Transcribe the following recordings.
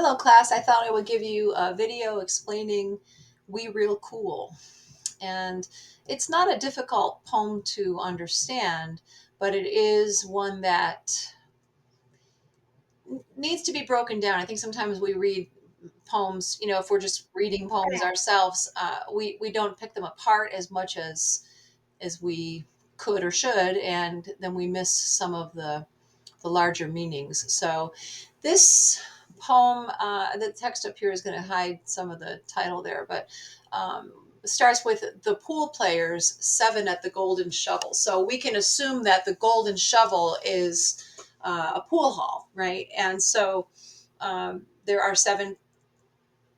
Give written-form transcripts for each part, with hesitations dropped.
Hello class, I thought I would give you a video explaining We Real Cool. And it's not a difficult poem to understand, but it is one that needs to be broken down. I think sometimes we read poems, if we're just reading poems ourselves, we don't pick them apart as much as we could or should, and then we miss some of the larger meanings. So this poem, the text up here is going to hide some of the title there, but starts with the pool players, 7 at the Golden Shovel. So we can assume that the Golden Shovel is a pool hall, right? And so there are 7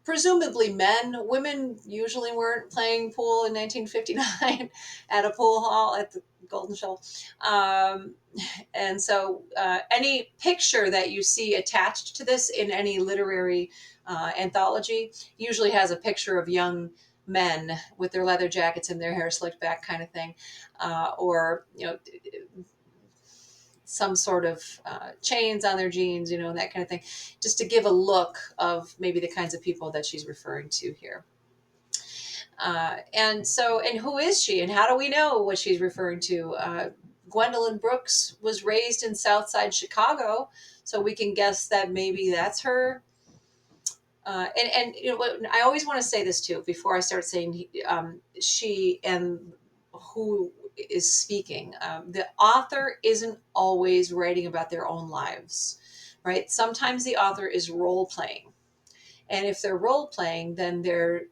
presumably men. Women usually weren't playing pool in 1959 at a pool hall at the Golden Shovel. And so any picture that you see attached to this in any literary anthology usually has a picture of young men with their leather jackets and their hair slicked back kind of thing, or some sort of chains on their jeans, that kind of thing, just to give a look of maybe the kinds of people that she's referring to here. And who is she, and how do we know what she's referring to? Gwendolyn Brooks was raised in Southside Chicago, so we can guess that maybe that's her. And I always want to say this too before I start saying she and who is speaking. The author isn't always writing about their own lives, right? Sometimes the author is role playing, and if they're role playing, then they're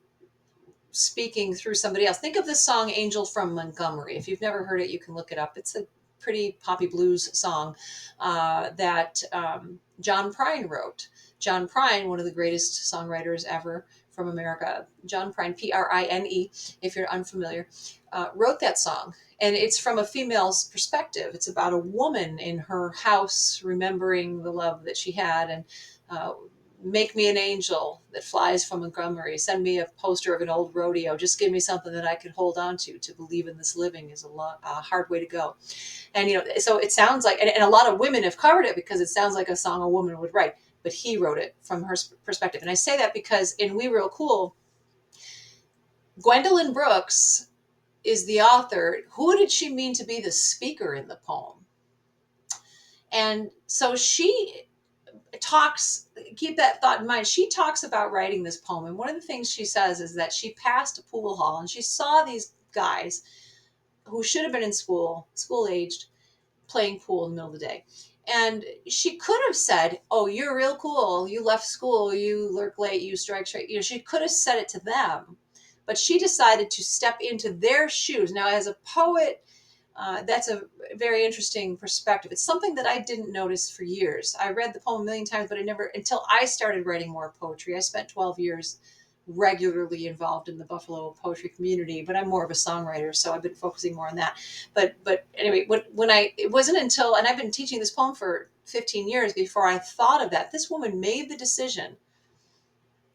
speaking through somebody else. Think of the song Angel from Montgomery. If you've never heard it, you can look it up. It's a pretty poppy blues song that John Prine wrote. John Prine, one of the greatest songwriters ever from America, John Prine, Prine, if you're unfamiliar, wrote that song. And it's from a female's perspective. It's about a woman in her house remembering the love that she had, and make me an angel that flies from Montgomery. Send me a poster of an old rodeo. Just give me something that I can hold on to. To believe in this living is a hard way to go. And, so it sounds like, and a lot of women have covered it because it sounds like a song a woman would write, but he wrote it from her perspective. And I say that because in We Real Cool, Gwendolyn Brooks is the author. Who did she mean to be the speaker in the poem? And so she talks, keep that thought in mind. She talks about writing this poem, and one of the things she says is that she passed a pool hall and she saw these guys who should have been in school aged, playing pool in the middle of the day. And she could have said, "Oh, you're real cool, you left school, you lurk late, you strike straight." She could have said it to them, but she decided to step into their shoes. Now, as a poet, that's a very interesting perspective. It's something that I didn't notice for years. I read the poem a million times, but I never, until I started writing more poetry. I spent 12 years regularly involved in the Buffalo poetry community, but I'm more of a songwriter, so I've been focusing more on that. But anyway, it wasn't until, and I've been teaching this poem for 15 years before I thought of that. This woman made the decision.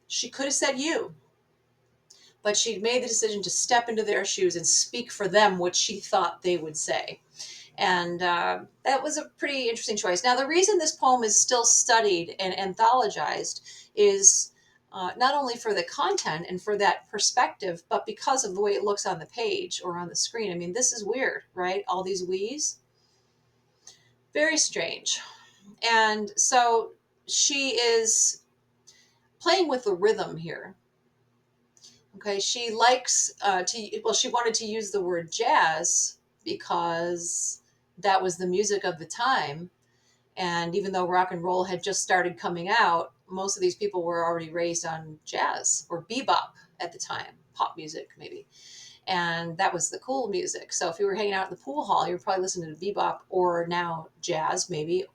She could have said you, but she made the decision to step into their shoes and speak for them what she thought they would say. And that was a pretty interesting choice. Now, the reason this poem is still studied and anthologized is not only for the content and for that perspective, but because of the way it looks on the page or on the screen. I mean, this is weird, right? All these we's. Very strange. And so she is playing with the rhythm here. Okay, she likes she wanted to use the word jazz because that was the music of the time. And even though rock and roll had just started coming out, most of these people were already raised on jazz or bebop at the time, pop music maybe. And that was the cool music. So if you were hanging out at the pool hall, you were probably listening to bebop or now jazz maybe,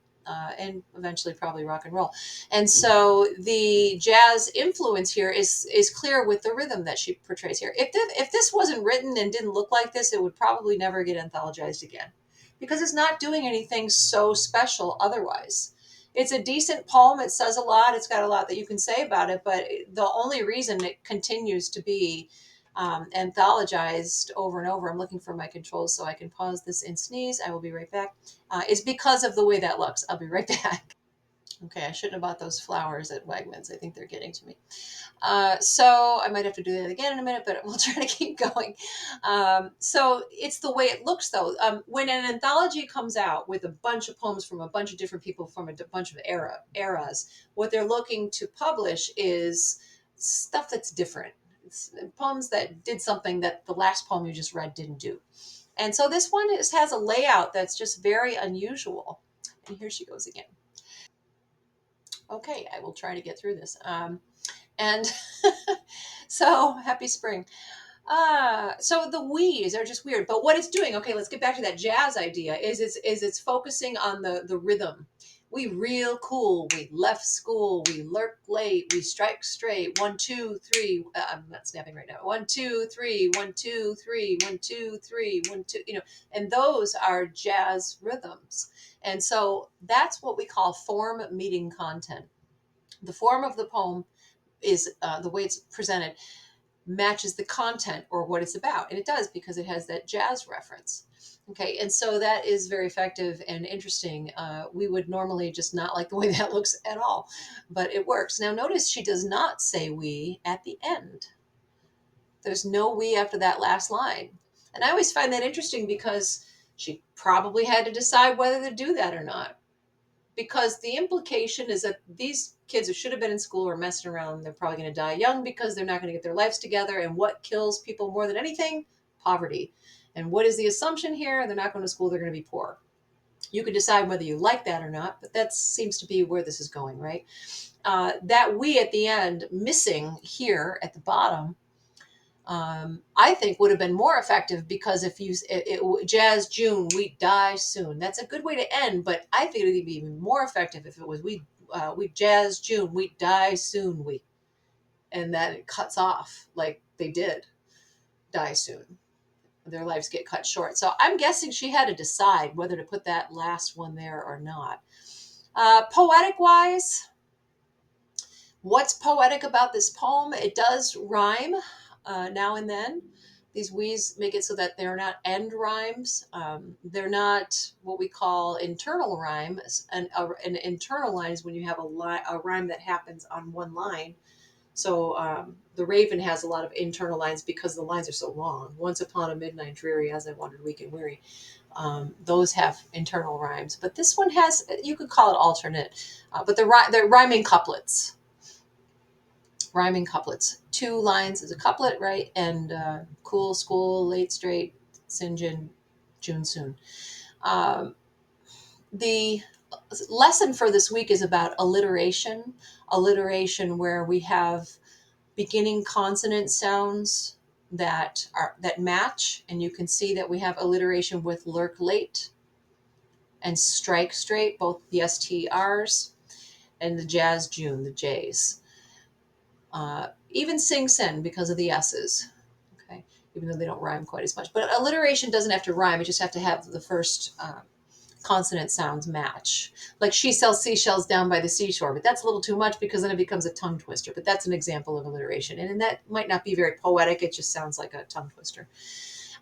and eventually probably rock and roll. And so the jazz influence here is clear with the rhythm that she portrays here. If this wasn't written and didn't look like this, it would probably never get anthologized again, because it's not doing anything so special otherwise. It's a decent poem. It says a lot. It's got a lot that you can say about it, but the only reason it continues to be anthologized over and over, I'm looking for my controls so I can pause this and sneeze. I will be right back. Is because of the way that looks. I'll be right back. Okay, I shouldn't have bought those flowers at Wegmans. I think they're getting to me. So I might have to do that again in a minute, but we'll try to keep going. So it's the way it looks, though. When an anthology comes out with a bunch of poems from a bunch of different people from a bunch of eras, what they're looking to publish is stuff that's different. It's poems that did something that the last poem you just read didn't do. And so this one has a layout that's just very unusual. And here she goes again. Okay, I will try to get through this. And so happy spring. So the we's are just weird, but what it's doing, okay, let's get back to that jazz idea, is it's focusing on the rhythm. We real cool, we left school, we lurk late, we strike straight, 1 2 3. I'm not snapping right now. 1 2 3, 1 2 3, 1 2 3, 1 2, and those are jazz rhythms. And so that's what we call form meeting content. The form of the poem is the way it's presented matches the content or what it's about. And it does, because it has that jazz reference. Okay, and so that is very effective and interesting. We would normally just not like the way that looks at all, but it works. Now, notice she does not say we at the end. There's no we after that last line. And I always find that interesting, because she probably had to decide whether to do that or not, because the implication is that these kids who should have been in school are messing around. They're probably going to die young because they're not going to get their lives together. And what kills people more than anything? Poverty. And what is the assumption here? They're not going to school. They're going to be poor. You can decide whether you like that or not, but that seems to be where this is going, right? That we at the end, missing here at the bottom, I think would have been more effective, because if you jazz June, we die soon. That's a good way to end, but I think it would be even more effective if it was we jazz June, we die soon, and that it cuts off like they did die soon. Their lives get cut short. So I'm guessing she had to decide whether to put that last one there or not. Poetic wise, what's poetic about this poem? It does rhyme now and then. These we's make it so that they're not end rhymes. They're not what we call internal rhymes. An internal line is when you have a rhyme that happens on one line. So the Raven has a lot of internal lines because the lines are so long. Once upon a midnight dreary, as I wandered weak and weary. Those have internal rhymes, but this one has, you could call it alternate, but they're rhyming couplets. Rhyming couplets. Two lines is a couplet, right? And cool, school, late, straight, Sinjin, June soon. Um, the lesson for this week is about alliteration. Alliteration where we have beginning consonant sounds that match, and you can see that we have alliteration with lurk late and strike straight, both the STRs, and the jazz June, the J's. Even sing sen because of the S's. Okay, even though they don't rhyme quite as much. But alliteration doesn't have to rhyme; it just have to have the first consonant sounds match. Like she sells seashells down by the seashore, but that's a little too much because then it becomes a tongue twister. But that's an example of alliteration, and that might not be very poetic. It just sounds like a tongue twister.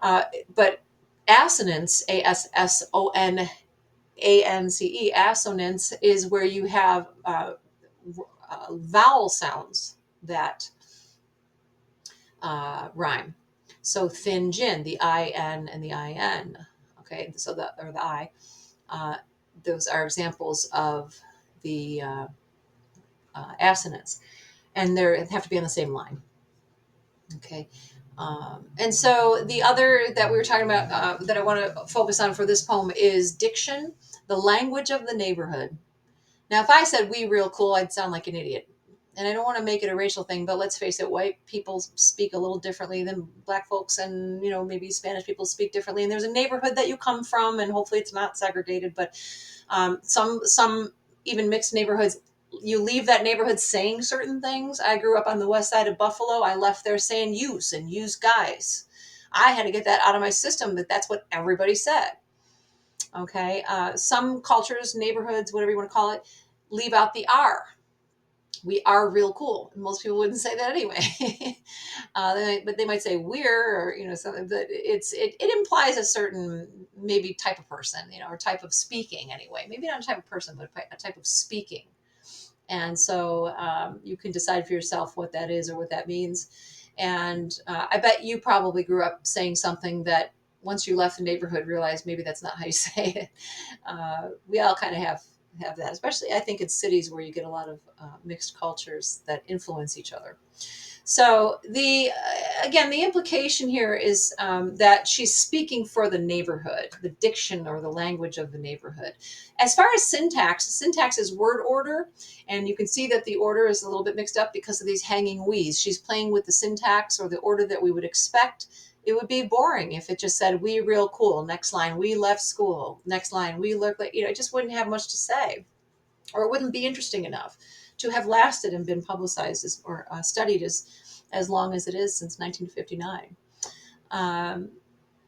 But assonance, ASSONANCE, assonance is where you have vowel sounds that rhyme. So thin gin, the IN and the IN. Okay, so the I. Uh, those are examples of the assonance, and they have to be on the same line. Okay. And so the other that we were talking about that I want to focus on for this poem is diction, the language of the neighborhood. Now, if I said we real cool, I'd sound like an idiot. And I don't want to make it a racial thing, but let's face it, white people speak a little differently than black folks, and maybe Spanish people speak differently. And there's a neighborhood that you come from, and hopefully it's not segregated, but some even mixed neighborhoods, you leave that neighborhood saying certain things. I grew up on the west side of Buffalo. I left there saying use and use guys. I had to get that out of my system that that's what everybody said. Okay. Some cultures, neighborhoods, whatever you want to call it, leave out the R. We are real cool. Most people wouldn't say that anyway. But they might say we're, or something. But it implies a certain maybe type of person, or type of speaking anyway. Maybe not a type of person, but a type of speaking. And so you can decide for yourself what that is or what that means. And I bet you probably grew up saying something that once you left the neighborhood realized maybe that's not how you say it. We all kind of have that, especially I think in cities where you get a lot of mixed cultures that influence each other. So the again, the implication here is that she's speaking for the neighborhood, the diction or the language of the neighborhood. As far as syntax, syntax is word order, and you can see that the order is a little bit mixed up because of these hanging we's. She's playing with the syntax or the order that we would expect. It would be boring if it just said "we real cool." Next line, "we left school." Next line, "we look like," it just wouldn't have much to say, or it wouldn't be interesting enough to have lasted and been publicized or studied as long as it is since 1959. Um,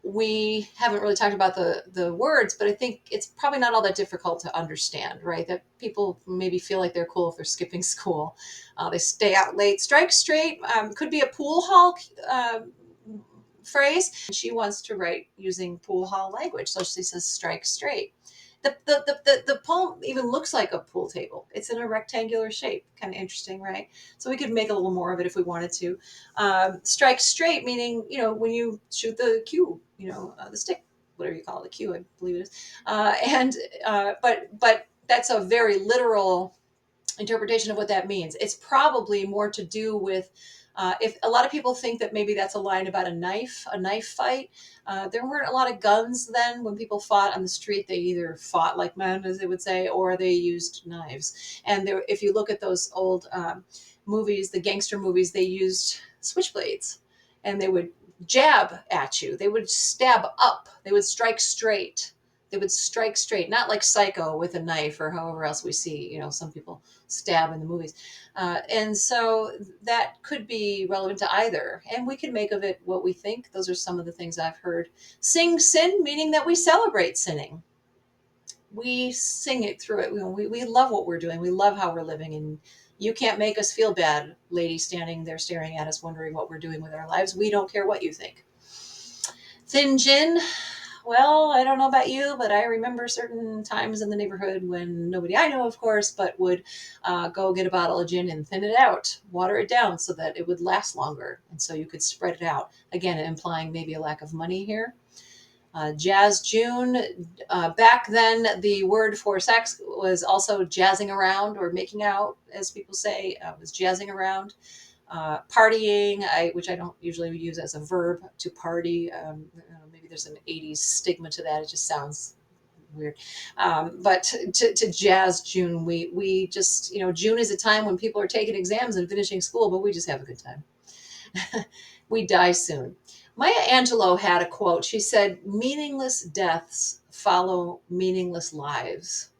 we haven't really talked about the words, but I think it's probably not all that difficult to understand, right? That people maybe feel like they're cool if they're skipping school. They stay out late. Strike straight could be a pool hall phrase. She wants to write using pool hall language, so she says strike straight. The poem even looks like a pool table. It's in a rectangular shape. Kind of interesting, right? So we could make a little more of it if we wanted to. Strike straight, meaning, when you shoot the cue, the stick, whatever you call it, the cue, I believe it is. But that's a very literal interpretation of what that means. It's probably more to do with if a lot of people think that maybe that's a line about a knife fight. There weren't a lot of guns then. When people fought on the street, they either fought like men, as they would say, or they used knives. And if you look at those old movies, the gangster movies, they used switchblades, and they would jab at you. They would stab up. They would strike straight. They would strike straight, not like Psycho with a knife or however else we see, some people stab in the movies. And so that could be relevant to either. And we can make of it what we think. Those are some of the things I've heard. Sing sin, meaning that we celebrate sinning. We sing it through it. We love what we're doing. We love how we're living. And you can't make us feel bad, lady standing there staring at us, wondering what we're doing with our lives. We don't care what you think. Thin gin, well, I don't know about you, but I remember certain times in the neighborhood when nobody I know, of course, but would go get a bottle of gin and thin it out, water it down so that it would last longer. And so you could spread it out. Again, implying maybe a lack of money here. Jazz June. Back then, the word for sex was also jazzing around or making out, as people say, was jazzing around. Partying, which I don't usually use as a verb to party. Maybe there's an 80s stigma to that. It just sounds weird. But to jazz June, we just, June is a time when people are taking exams and finishing school, but we just have a good time. We die soon. Maya Angelou had a quote. She said, "Meaningless deaths follow meaningless lives."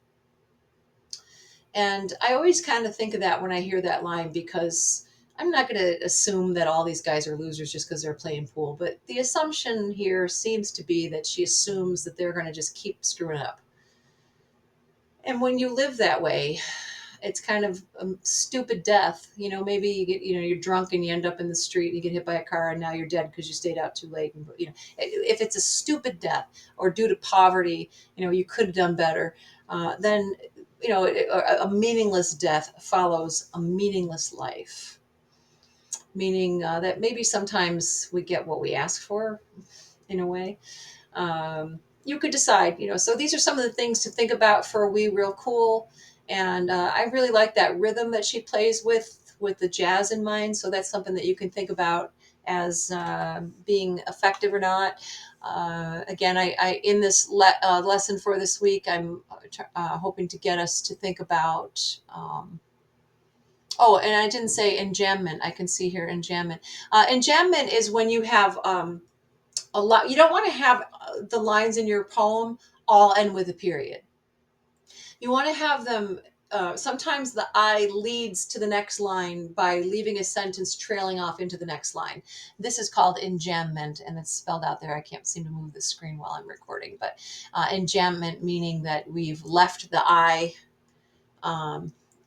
And I always kind of think of that when I hear that line, because I'm not going to assume that all these guys are losers just because they're playing pool. But the assumption here seems to be that she assumes that they're going to just keep screwing up. And when you live that way, it's kind of a stupid death. Maybe you get, you're drunk and you end up in the street and you get hit by a car and now you're dead because you stayed out too late. And, if it's a stupid death or due to poverty, you could have done better, then, a meaningless death follows a meaningless life. Meaning that maybe sometimes we get what we ask for in a way. You could decide, so these are some of the things to think about for We Real Cool. And I really like that rhythm that she plays with the jazz in mind. So that's something that you can think about as being effective or not. Again, I in this lesson for this week, I'm hoping to get us to think about. Oh, and I didn't say enjambment. I can see here enjambment. Enjambment is when you have a lot. You don't want to have the lines in your poem all end with a period. You want to have them. Sometimes the I leads to the next line by leaving a sentence trailing off into the next line. This is called enjambment, and it's spelled out there. I can't seem to move the screen while I'm recording, but enjambment meaning that we've left the I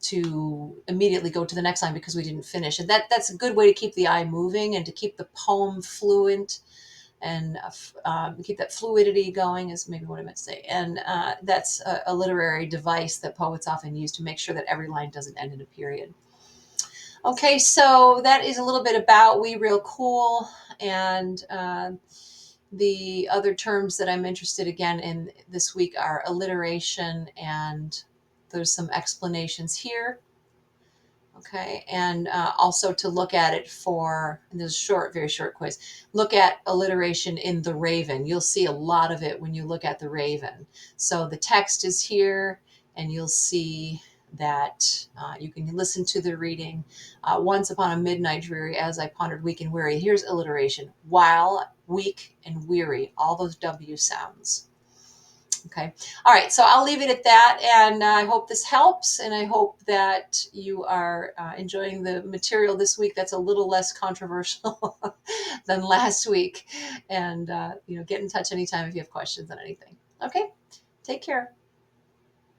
to immediately go to the next line because we didn't finish. And that's a good way to keep the I moving and to keep the poem fluent and keep that fluidity going is maybe what I meant to say. And that's a literary device that poets often use to make sure that every line doesn't end in a period. Okay, so that is a little bit about We Real Cool, and the other terms that I'm interested again in this week are alliteration, and there's some explanations here. Okay, and also to look at it for, and there's a short, very short quiz. Look at alliteration in The Raven. You'll see a lot of it when you look at The Raven. So the text is here, and you'll see that you can listen to the reading. Once upon a midnight dreary, as I pondered weak and weary. Here's alliteration: while, weak, and weary. All those W sounds. Okay. All right. So I'll leave it at that. And I hope this helps. And I hope that you are enjoying the material this week that's a little less controversial than last week. And, get in touch anytime if you have questions on anything. Okay. Take care.